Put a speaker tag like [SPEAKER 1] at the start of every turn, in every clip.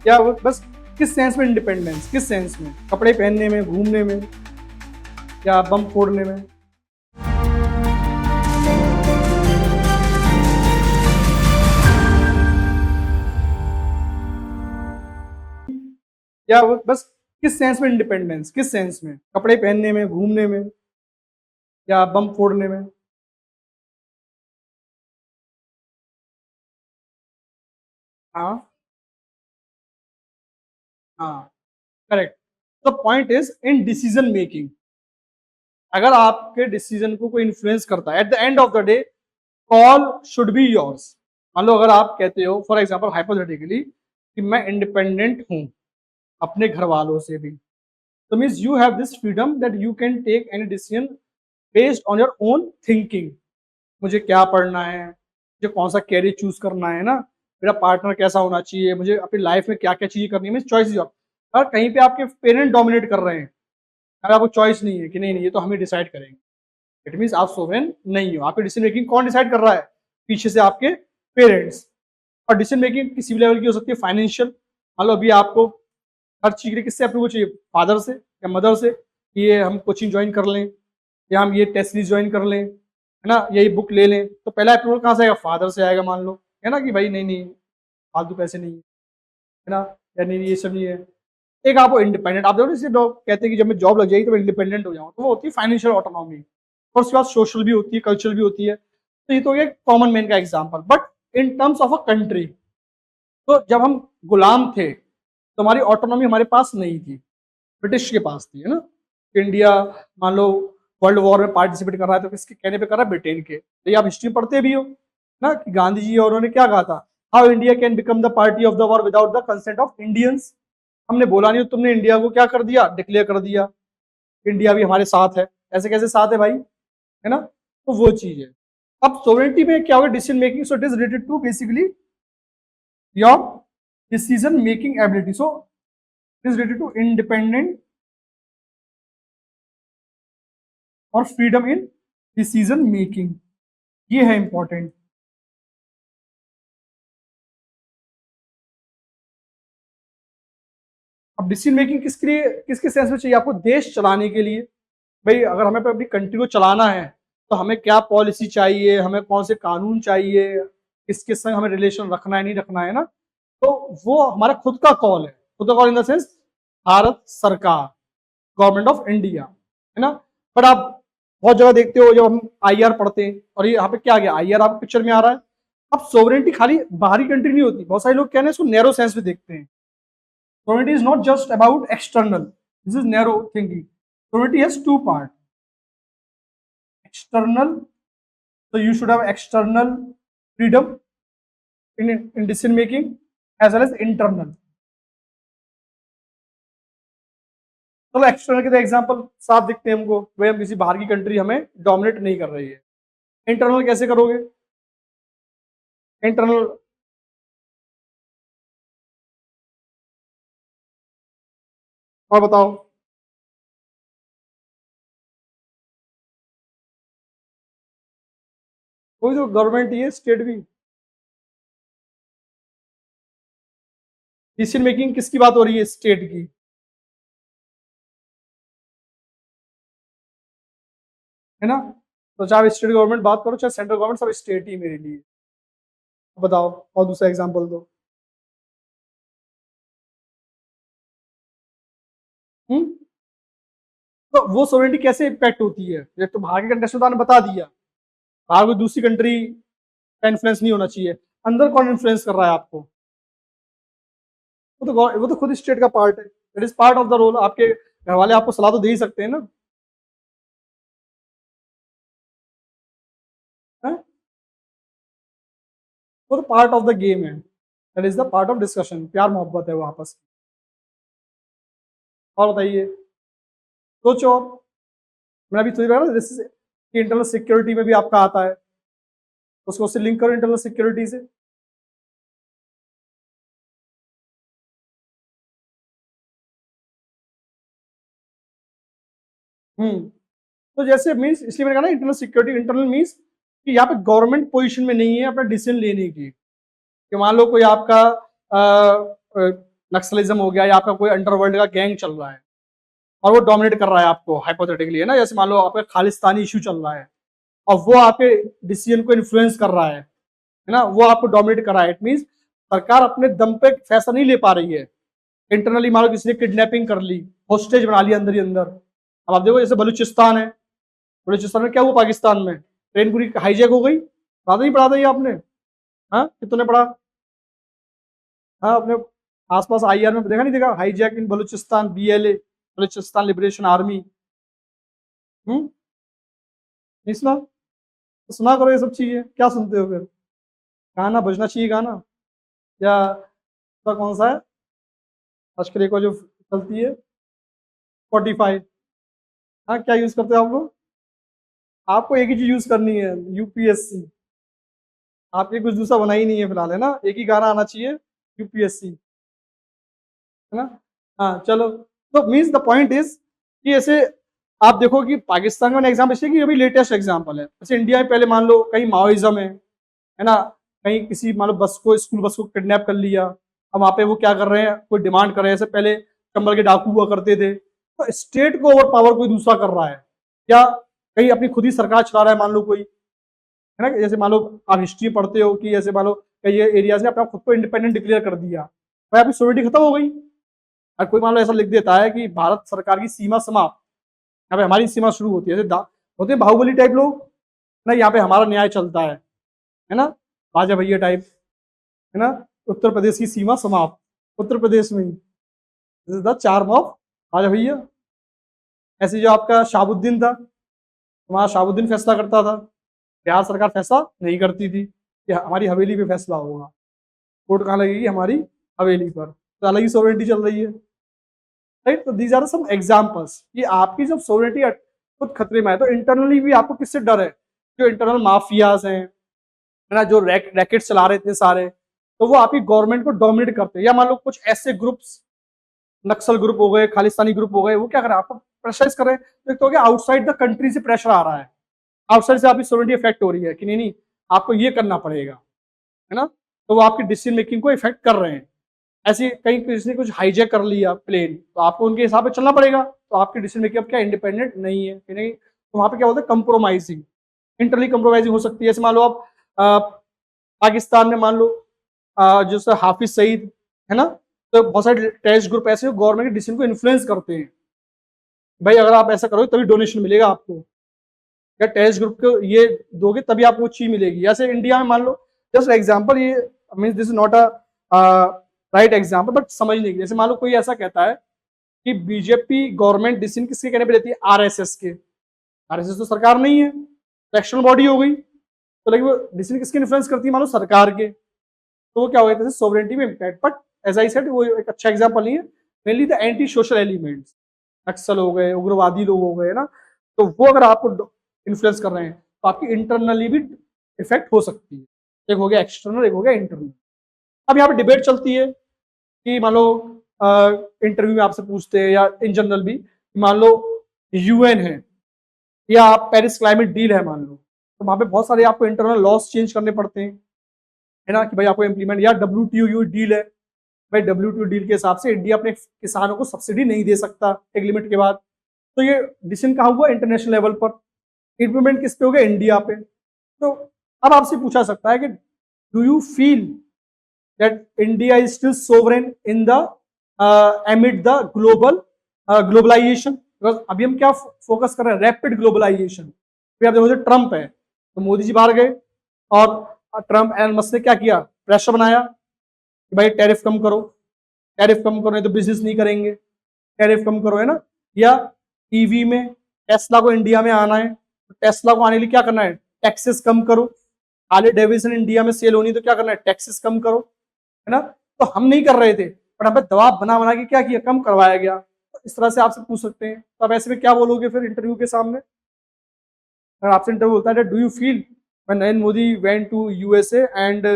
[SPEAKER 1] या बस किस सेंस में इंडिपेंडेंस, किस सेंस में, कपड़े पहनने में, घूमने में, या बम फोड़ने में? या बस किस सेंस में इंडिपेंडेंस, किस सेंस में, कपड़े पहनने में, घूमने में, या बम फोड़ने में? हाँ हाँ, correct. The point is in decision making. अगर आपके डिसीजन को कोई इन्फ्लुएंस करता है, at the end of the day call should be yours. मान लो अगर आप कहते हो फॉर एग्जाम्पल हाइपोथेटिकली कि मैं इंडिपेंडेंट हूं अपने घर वालों से भी, तो means you have this freedom that you can take any decision based on your own thinking. मुझे क्या पढ़ना है, मुझे कौन सा कैरियर चूज करना है ना, मेरा पार्टनर कैसा होना चाहिए, मुझे अपनी लाइफ में क्या क्या चीजें करनी है, मीन्स चॉइस इज योर। अगर कहीं पे आपके पेरेंट डोमिनेट कर रहे हैं, अगर आपको चॉइस नहीं है कि नहीं नहीं ये तो हमें डिसाइड करेंगे, इट मीन्स आप सोवरेन नहीं हो। आपकी डिसीजन मेकिंग कौन डिसाइड कर रहा है? पीछे से आपके पेरेंट्स। और डिसीजन मेकिंग किसी भी लेवल की हो सकती है, फाइनेंशियल। मान लो अभी आपको हर चीज के लिए किससे अप्रूवल चाहिए? फादर से या मदर से, कि ये हम कोचिंग ज्वाइन कर लें, या हम ये टेस्ट सीरीज ज्वाइन कर लें, है ना, यही बुक ले लें, तो पहला अप्रूवल कहाँ से आएगा? फादर से आएगा मान लो, है ना, कि भाई नहीं नहीं फालतू पैसे नहीं है ना, या नहीं ये सब नहीं है। एक आपको इंडिपेंडेंट, आप देखो जैसे लोग कहते हैं कि जब मैं जॉब लग जाएगी तो मैं इंडिपेंडेंट हो जाऊँ, तो वो होती है फाइनेंशियल ऑटोनॉमी। और उसके बाद सोशल भी होती है, कल्चरल भी होती है। तो ये तो एक कॉमन मैन का example. But in terms of a country, तो जब हम गुलाम थे तो हमारी ऑटोनॉमी हमारे पास नहीं थी, ब्रिटिश के पास थी, है ना। इंडिया मान लो वर्ल्ड वॉर में पार्टिसिपेट कर रहा है तो किसके कहने पे कर रहा है? ब्रिटेन के। तो ये आप हिस्ट्री पढ़ते भी हो ना, कि गांधी जी और उन्होंने क्या कहा था, how India can become the party of the war without the consent of Indians. हमने बोला नहीं, तुमने इंडिया को क्या कर दिया? डिक्लेयर कर दिया, इंडिया भी हमारे साथ है। ऐसे कैसे साथ है भाई, है ना। तो वो चीज है। अब सोवरेनिटी में क्या होगा? Decision making, so it is related to basically your decision making ability. So it is related to independent और फ्रीडम इन डिसीजन मेकिंग। ये है इंपॉर्टेंट। अब डिसीजन मेकिंग किसके लिए, किसके सेंस में चाहिए आपको? देश चलाने के लिए। भाई अगर हमें अपनी कंट्री को चलाना है तो हमें क्या पॉलिसी चाहिए, हमें कौन से कानून चाहिए, किसके संग हमें रिलेशन रखना है नहीं रखना है ना, तो वो हमारा खुद का कॉल है। खुद का call in the sense Bharat सरकार, गवर्नमेंट ऑफ इंडिया, है ना। बट आप बहुत जगह देखते हो जब हम आईआर पढ़ते हैं, और ये यहाँ पे क्या आ गया, आईआर आप पिक्चर में आ रहा है। अब सोवरेनिटी खाली बाहरी कंट्री नहीं होती, बहुत सारे लोग क्या है इसको नैरो सेंस में देखते हैं। Sovereignty is not just about external, this is narrow thinking. Sovereignty has to part, external, so you should have external freedom in decision making as well as internal. चलो एक्सटर्नल के example साफ दिखते हैं हमको, भाई हम किसी बाहर की कंट्री हमें डोमिनेट नहीं कर रही है। इंटरनल कैसे करोगे? इंटरनल और बताओ। कोई तो गवर्नमेंट ही है, स्टेट भी। डिसीजन मेकिंग किसकी बात हो रही है? स्टेट की, है ना। तो चाहे स्टेट गवर्नमेंट बात करो चाहे सेंट्रल गवर्नमेंट, सब स्टेट ही मेरे लिए। बताओ और दूसरा एग्जांपल दो। हम्म। तो वो सोवरेनिटी कैसे इम्पैक्ट होती है? ये तो बाहर के कंटेस्ट ने बता दिया, बाहर कोई दूसरी कंट्री का इन्फ्लुएंस नहीं होना चाहिए। अंदर कौन इन्फ्लुएंस कर रहा है आपको? वो तो खुद स्टेट का पार्ट है, it is part of the role. आपके घर वाले आपको सलाह तो दे ही सकते हैं ना, है? वो तो पार्ट ऑफ द गेम है, that is the part of discussion. प्यार मोहब्बत है वो आपस में। और बताइए, सोचो। मैं अभी थोड़ी बार इंटरनल सिक्योरिटी में भी आपका आता है, उसको उससे लिंक करो इंटरनल सिक्योरिटी से। तो जैसे मीन्स, इसलिए मैंने कहा ना इंटरनल सिक्योरिटी, इंटरनल मीन्स कि यहाँ पे गवर्नमेंट पोजीशन में नहीं है अपना डिसीजन लेने की। कि मान लो कोई आपका नक्सलिज्म हो गया या आपका कोई अंडरवर्ल्ड का गैंग चल रहा है और वो डोमिनेट कर रहा है आपको हाइपोथेटिकली, है ना, जैसे मान लो आपका खालिस्तानी इशू चल रहा है और वो आपके डिसीजन को इन्फ्लुएंस कर रहा है ना, वो आपको डोमिनेट कर रहा है। इट मीन्स सरकार अपने दम पे फैसला नहीं ले पा रही है। इंटरनली मान लो किसी ने किडनैपिंग कर ली, होस्टेज बना लिया अंदर ही अंदर। अब आप देखो जैसे बलूचिस्तान है, बलूचिस्तान में क्या हुआ, पाकिस्तान में ट्रेन पूरी हाईजैक हो गई, पढ़ा नहीं पढ़ा था ये आपने? हाँ, कितने पढ़ा? हाँ, अपने आसपास IR में देखा नहीं देखा, hijack in Balochistan, BLA, Balochistan liberation army. नहीं सुना? तो सुना करो ये सब चीजें, क्या सुनते हो फिर? गाना बजना चाहिए गाना, या तो कौन सा है आजकल एक और जो चलती है, Spotify। हाँ, क्या यूज करते हो आप लोग? आपको एक ही चीज यूज करनी है, UPSC। आपके कुछ दूसरा बना ही नहीं है फिलहाल, है ना, एक ही गाना आना चाहिए, UPSC, है ना। हाँ चलो, तो मीन्स द पॉइंट इज कि ऐसे आप देखो कि पाकिस्तान का एग्जाम्पल ऐसे कि अभी लेटेस्ट एग्जाम्पल है, जैसे इंडिया में पहले मान लो कहीं माओइज्म है ना, कहीं किसी मान लो बस को, स्कूल बस को किडनैप कर लिया, अब वहाँ पे वो क्या कर रहे हैं, कोई डिमांड कर रहे हैं, जैसे पहले चंबल के डाकू हुआ करते थे, तो स्टेट को ओवर पावर कोई दूसरा कर रहा है, या कहीं अपनी खुद ही सरकार चला रहा है मान लो कोई, है ना, जैसे मान लो आप हिस्ट्री पढ़ते हो कि जैसे मान लो कई एरियाज ने अपना खुद को इंडिपेंडेंट डिक्लेयर कर दिया, भाई आपकी सोवरेनिटी खत्म हो गई। और कोई मान लो ऐसा लिख देता है कि भारत सरकार की सीमा समाप्त, यहाँ पे हमारी सीमा शुरू होती है, जैसे होते हैं बाहुबली टाइप लोग ना, यहाँ पे हमारा न्याय चलता है ना, राजा भैया टाइप, है ना, उत्तर प्रदेश की सीमा समाप्त, उत्तर प्रदेश में ही, this is the charm of Raja Bhaiya. ऐसे जो आपका शाहबुद्दीन था, वहां शाहबुद्दीन फैसला करता था, बिहार सरकार फैसला नहीं करती थी कि हमारी हवेली पे फैसला होगा, कोर्ट कहाँ लगेगी, हमारी हवेली पर, तो अलग ही सोवरेनिटी चल रही है, राइट। तो दीज आर सम एग्जांपल्स कि आपकी जब सोवरेनिटी खुद खतरे में है, तो इंटरनली भी आपको किससे डर है, जो इंटरनल माफियाज हैं, है ना, जो रैकेट चला रहे थे सारे, तो वो आपकी गवर्नमेंट को डोमिनेट करते हैं, या मान लो कुछ ऐसे ग्रुप्स, नक्सल ग्रुप हो गए, खालिस्तानी ग्रुप हो गए, वो क्या कर रहे हैं, आपको प्रेशराइज कर रहे हैं। तो एक तो हो गया आउटसाइड द कंट्री से प्रेशर आ रहा है, आउटसाइड से आपकी सोवरेनिटी इफेक्ट हो रही है कि नहीं नहीं आपको ये करना पड़ेगा, है ना, तो वो आपकी डिसीजन मेकिंग को इफेक्ट कर रहे हैं। ऐसे कहीं किसी ने कुछ हाईजैक कर लिया प्लेन, तो आपको उनके हिसाब से चलना पड़ेगा, तो आपकी डिसीजन मेकिंग अब क्या इंडिपेंडेंट नहीं है कि नहीं, तो वहां पे क्या होता है, कंप्रोमाइजिंग, इंटरली कंप्रोमाइजिंग हो सकती है। जैसे मान लो आप पाकिस्तान में मान लो जैसे हाफिज सईद, है ना, तो बहुत सारे टेररिस्ट ग्रुप ऐसे गवर्नमेंट के डिसीजन को इन्फ्लुएंस करते हैं, भाई अगर आप ऐसा करोगे तभी डोनेशन मिलेगा आपको, या टेररिस्ट ग्रुप को ये दोगे तभी आपको चीज मिलेगी। जैसे इंडिया में मान लो, जस्ट एग्जांपल, ये means this is not a right example, but समझने की, जैसे मान लो कोई ऐसा कहता है कि बीजेपी गवर्नमेंट डिसीजन किसके कहने पे लेती है, RSS के, RSS तो सरकार नहीं है, तो एक्सटर्नल बॉडी हो गई, तो लेकिन वो डिसीजन किसके इन्फ्लुएंस करती है, मान लो सरकार के, तो वो क्या हो गया, सोवरेनिटी में impact. But as I said वो एक अच्छा एग्जांपल नहीं है, mainly the anti social elements, Naxal हो गए, उग्रवादी लोग हो गए ना, तो वो अगर आपको इन्फ्लुएंस कर रहे हैं तो आपकी इंटरनली भी इफेक्ट हो सकती है। एक हो गया एक्सटर्नल, एक हो गया इंटरनल। अब यहाँ पे डिबेट चलती है कि मान लो इंटरव्यू में आपसे पूछते हैं या इन जनरल भी, मान लो UN है या पेरिस क्लाइमेट डील है मान लो, तो वहां पे बहुत सारे आपको इंटरनल लॉस चेंज करने पड़ते हैं, है ना, कि भाई आपको इम्प्लीमेंट, या WTO डील है, भाई WTO डील के हिसाब से इंडिया अपने किसानों को सब्सिडी नहीं दे सकता एक लिमिट के बाद, तो ये डिसीजन कहाँ हुआ, इंटरनेशनल लेवल पर, इम्प्लीमेंट किस पे हो गया, इंडिया पे। तो अब आपसे पूछा सकता है कि do you feel that India is still sovereign in the amid the global globalization, अभी हम क्या फोकस कर रहे हैं, रैपिड ग्लोबलाइजेशन। फिर आप देखो ट्रम्प है, तो मोदी जी बाहर गए और ट्रम्प एलन मस्क ने क्या किया, प्रेशर बनाया कि भाई टैरिफ कम करो, टैरिफ कम करो नहीं तो बिजनेस नहीं करेंगे, टैरिफ कम करो, है ना। या EV में टेस्ला को इंडिया में आना है, तो टेस्ला को आने के लिए क्या करना है, टैक्सेस कम करो, हार्ले डेविडसन इंडिया में सेल होनी तो क्या करना है, टैक्सेस कम करो, है ना। तो हम नहीं कर रहे थे, पर हमें दबाव बना बना के क्या किया, कम करवाया गया। तो इस तरह से आपसे पूछ सकते हैं, तो अब ऐसे में क्या बोलोगे फिर इंटरव्यू के सामने, अगर आपसे इंटरव्यू होता है, do you feel when Narendra Modi went to USA and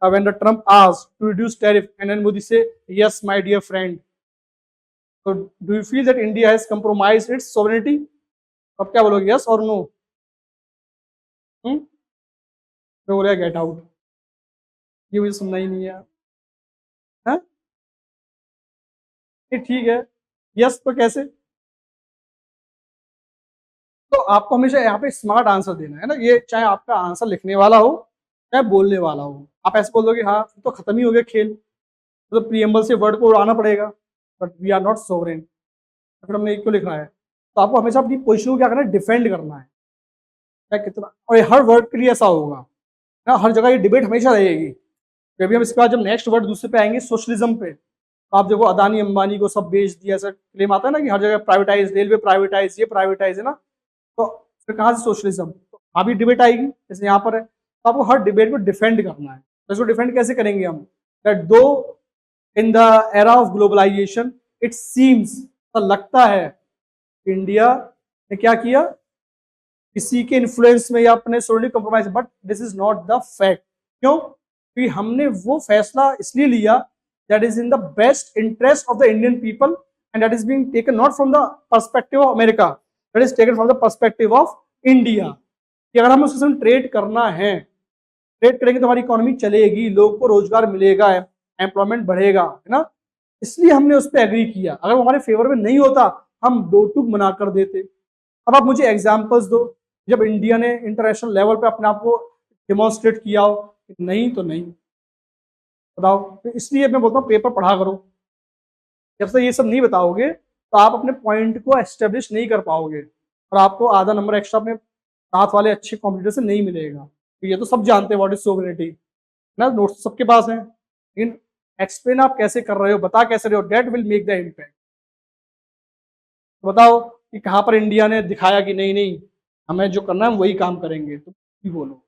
[SPEAKER 1] when the Trump asked to reduce tariff and then Modi say yes my dear friend, so do you feel that India has compromised its sovereignty? अब क्या बोलोगे, yes or no? तो बोलेगा get out, ये मुझे सुनना ही नहीं है, हाँ? ये ठीक है, यस तो कैसे? तो आपको हमेशा यहाँ पे स्मार्ट आंसर देना है ना, ये चाहे आपका आंसर लिखने वाला हो चाहे बोलने वाला हो। आप ऐसे बोल दो कि हाँ तो खत्म ही हो गया खेल, तो प्रीएम्बल से वर्ड को उड़ाना पड़ेगा, but we are not sovereign, फिर हमने क्यों लिखा है? तो आपको हमेशा अपनी पोजिशन को क्या करना है, डिफेंड करना है, क्या कितना, और हर वर्ड के लिए ऐसा होगा ना, हर जगह ये डिबेट हमेशा रहेगी। कभी हम इसके बाद जब नेक्स्ट वर्ड दूसरे पे आएंगे सोशलिज्म पे, तो आप देखो अदानी अंबानी को सब बेच दिया, ऐसा क्लेम आता है ना कि हर जगह प्राइवेटाइज, रेलवे प्राइवेटाइज, ये प्राइवेटाइज है ना, तो फिर कहाँ से सोशलिज्म? तो अभी डिबेट आएगी जैसे यहाँ पर है, तो आपको हर डिबेट को डिफेंड करना है। तो इसको डिफेंड कैसे करेंगे हम? That though in the era of globalization it seems, तो लगता है इंडिया ने क्या किया, किसी के इन्फ्लुएंस में या अपने absolutely compromise, but this is not the fact. क्यों? क्योंकि हमने वो फैसला इसलिए लिया that is in the best interest of the Indian people and that is being taken not from the perspective of America, that is taken from the perspective of India. कि अगर हमें उसके साथ ट्रेड करना है, ट्रेड करेंगे तो हमारी इकोनॉमी चलेगी, लोगों को रोजगार मिलेगा, एम्प्लॉयमेंट बढ़ेगा, है ना, इसलिए हमने उस पर एग्री किया। अगर वो हमारे फेवर में नहीं होता हम दो टूक मना कर देते। अब आप मुझे एग्जांपल्स दो जब इंडिया ने इंटरनेशनल लेवल पे अपने आप को डिमॉन्स्ट्रेट किया हो, नहीं तो नहीं, बताओ। तो इसलिए मैं बोलता हूँ पेपर पढ़ा करो, जब से ये सब नहीं बताओगे तो आप अपने पॉइंट को एस्टेब्लिश नहीं कर पाओगे और आपको आधा नंबर एक्स्ट्रा अपने साथ वाले अच्छे कॉम्पिटिटर से नहीं मिलेगा। तो ये तो सब जानते हैं व्हाट इज सोवरेनिटी ना, नोट्स सबके पास हैं, लेकिन एक्सप्लेन आप कैसे कर रहे हो, बता कैसे रहे हो, that will make the impact. बताओ कि कहाँ पर इंडिया ने दिखाया कि नहीं नहीं हमें जो करना है हम वही काम करेंगे, तो बोलो।